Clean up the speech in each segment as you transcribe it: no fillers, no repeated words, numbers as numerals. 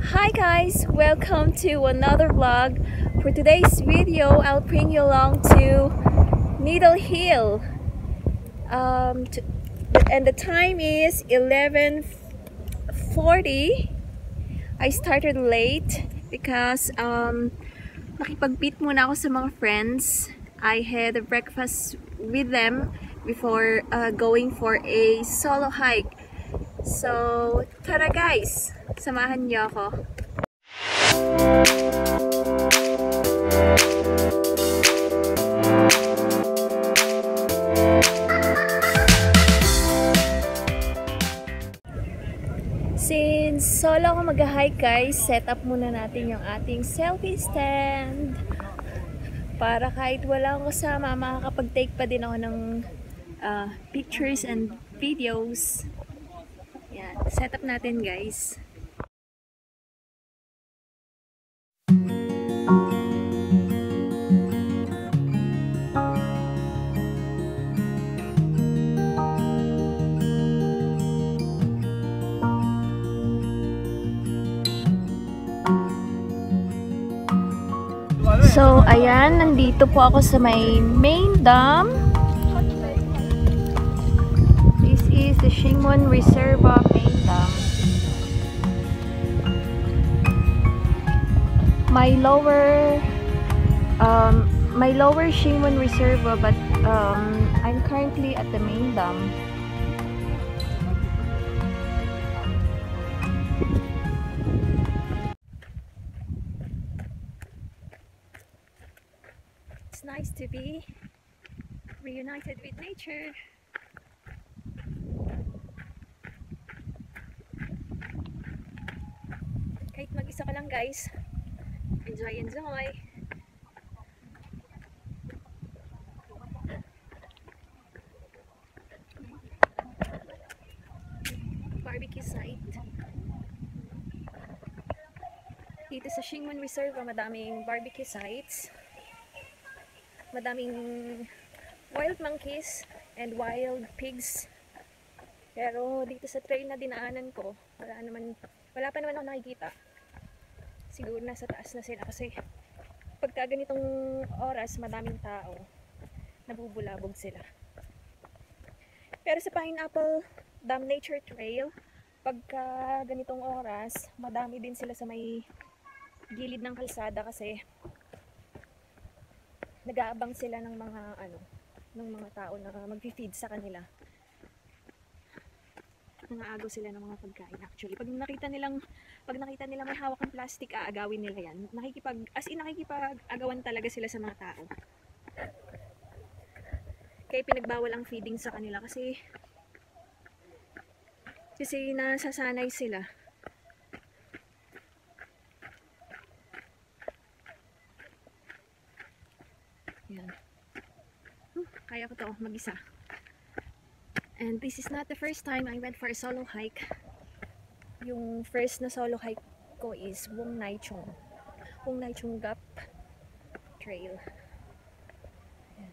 Hi guys, welcome to another vlog. For today's video, I'll bring you along to Needle Hill. And the time is 11:40. I started late because nakipag-meet muna ako sa mga friends. I had a breakfast with them before going for a solo hike. So, tara guys! Samahan niyo ako. Since solo ako mag-hike guys, set up muna natin yung ating selfie stand. Para kahit wala akong kasama, makakapag-take pa din ako ng pictures and videos. Yan, set up natin guys. So, ayan, nandito po ako sa may main dam. This is the Shingwon Reserva main dam. My lower Shingwon Reserva, but I'm currently at the main dam. It's nice to be reunited with nature. Kahit mag-isa ka lang guys, enjoy. Barbecue site. Dito sa Shingwon Reserva, madaming barbecue sites. Madaming wild monkeys and wild pigs. Pero dito sa trail na dinaanan ko, wala pa naman ako nakikita. Siguro nasa taas na sila kasi pagka ganitong oras, madaming tao, nabubulabog sila. Pero sa Pineapple Dam Nature Trail, pagka ganitong oras, madami din sila sa may gilid ng kalsada kasi nag-aabang sila ng mga tao na mag-feed sa kanila. Nangaagaw sila ng mga pagkain actually. Pag nakita nilang may hawak ng plastic, aagawin nila yan. Nakikipag-agawan talaga sila sa mga tao. Kaya pinagbawal ang feeding sa kanila kasi nasasanay sila. Yan. Kaya ko to mag-isa. And this is not the first time I went for a solo hike. Yung first na solo hike ko is Wong Nai Chung Gap Trail. Yan.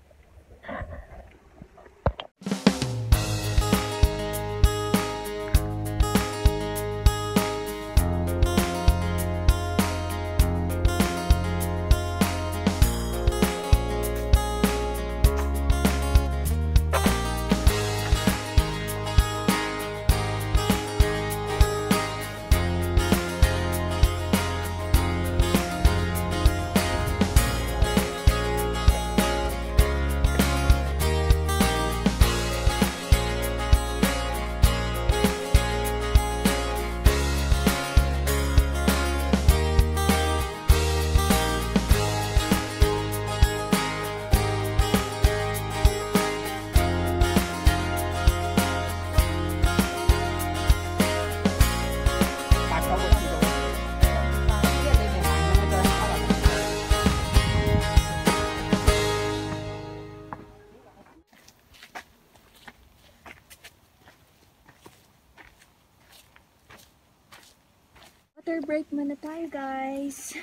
Water break muna tayo guys.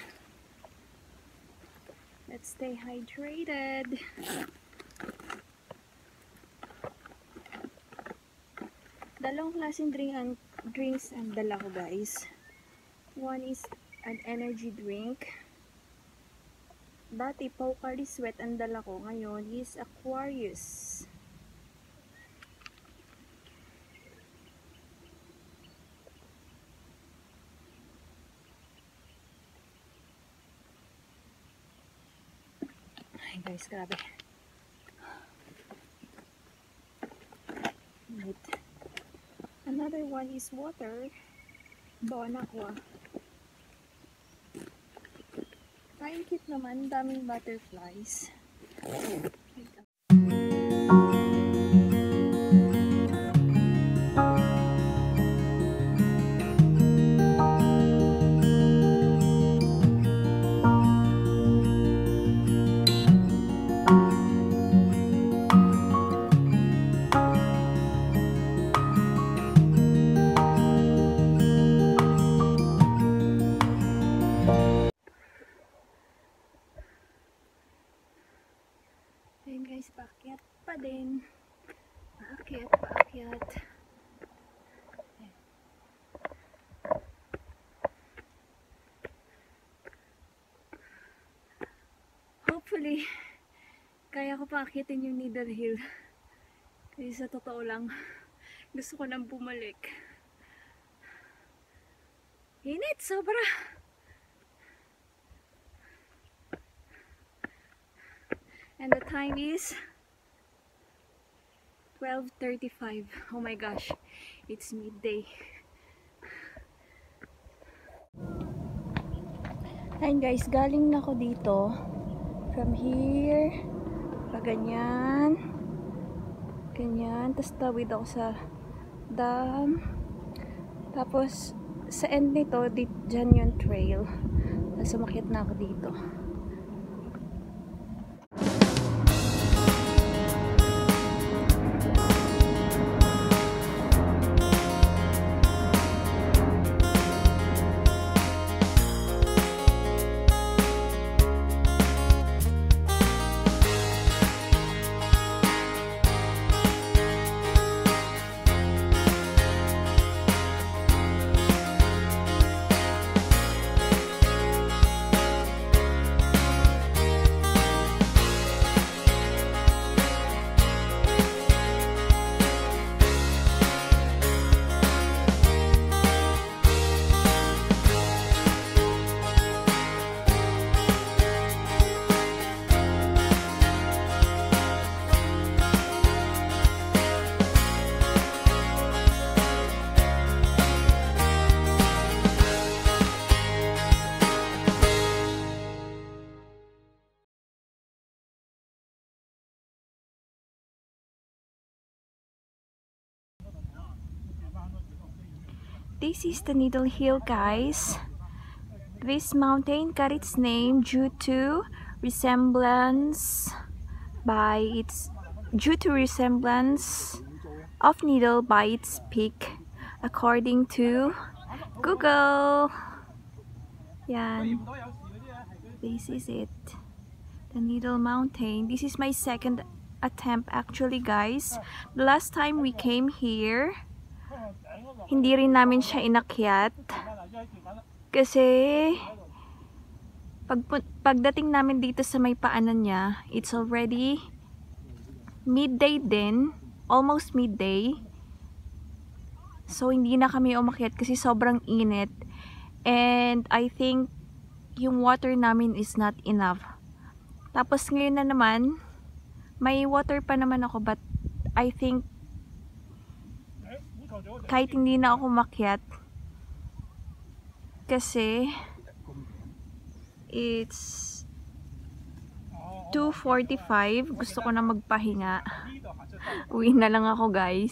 Let's stay hydrated. Dalawang klaseng drinks ang dala ko guys. One is an energy drink. Dati Pocari Sweat ang dala ko, ngayon is Aquarius. Ay guys, grabe. Wait. Another one is water. Bon Aqua. Ay, cute naman. Daming butterflies. Ayun guys, paakyat pa din. Paakyat. Hopefully, kaya ko paakyatin yung Needle Hill. Kasi sa totoo lang, gusto ko nang bumalik. Init, sobra! And the time is 12:35. Oh my gosh, it's midday. Ayun guys, galing na ako dito. From here, ganyan. Tapos tawid ako sa dam. Tapos, sa end nito, dyan yung trail. Tapos umakyat na ako dito. This is the Needle Hill, guys. This mountain got its name due to resemblance of needle by its peak, according to Google. Yan. This is it. The Needle Mountain. This is my second attempt actually, guys. The last time we came here, hindi rin namin siya inakyat kasi pagdating namin dito sa may paanan niya, it's already midday din, almost midday. So hindi na kami umakyat kasi sobrang init, and I think yung water namin is not enough. Tapos ngayon na naman, may water pa naman ako, but I think kahit hindi na ako makyat kasi it's 2:45, gusto ko na magpahinga. Uwi na lang ako, guys.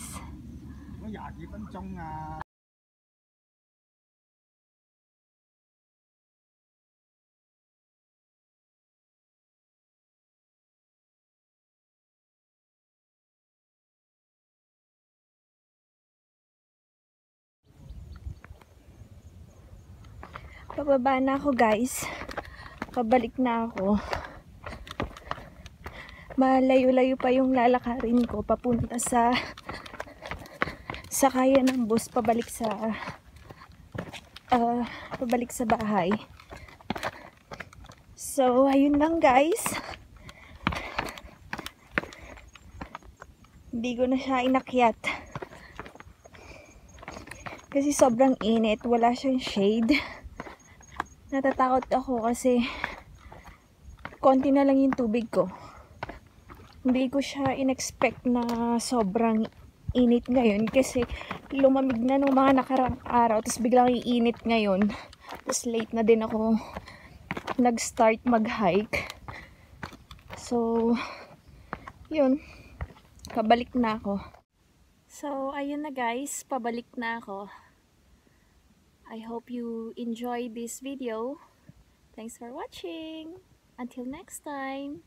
Pababa na ako, guys. Pabalik na ako. Malayo-layo pa yung lalakarin ko papunta sa kaya ng bus pabalik sa pabalik sa bahay. So, ayun lang guys. Hindi ko na siya inakyat. Kasi sobrang init. Wala siyang shade. Natatakot ako kasi konti na lang yung tubig ko. Hindi ko siya in-expect na sobrang init ngayon kasi lumamig na nung mga nakarang araw. Tapos biglang iinit ngayon. Tapos late na din ako nag-start mag-hike. So, yun. Pabalik na ako. So, ayun na guys. Pabalik na ako. I hope you enjoyed this video. Thanks for watching. Until next time.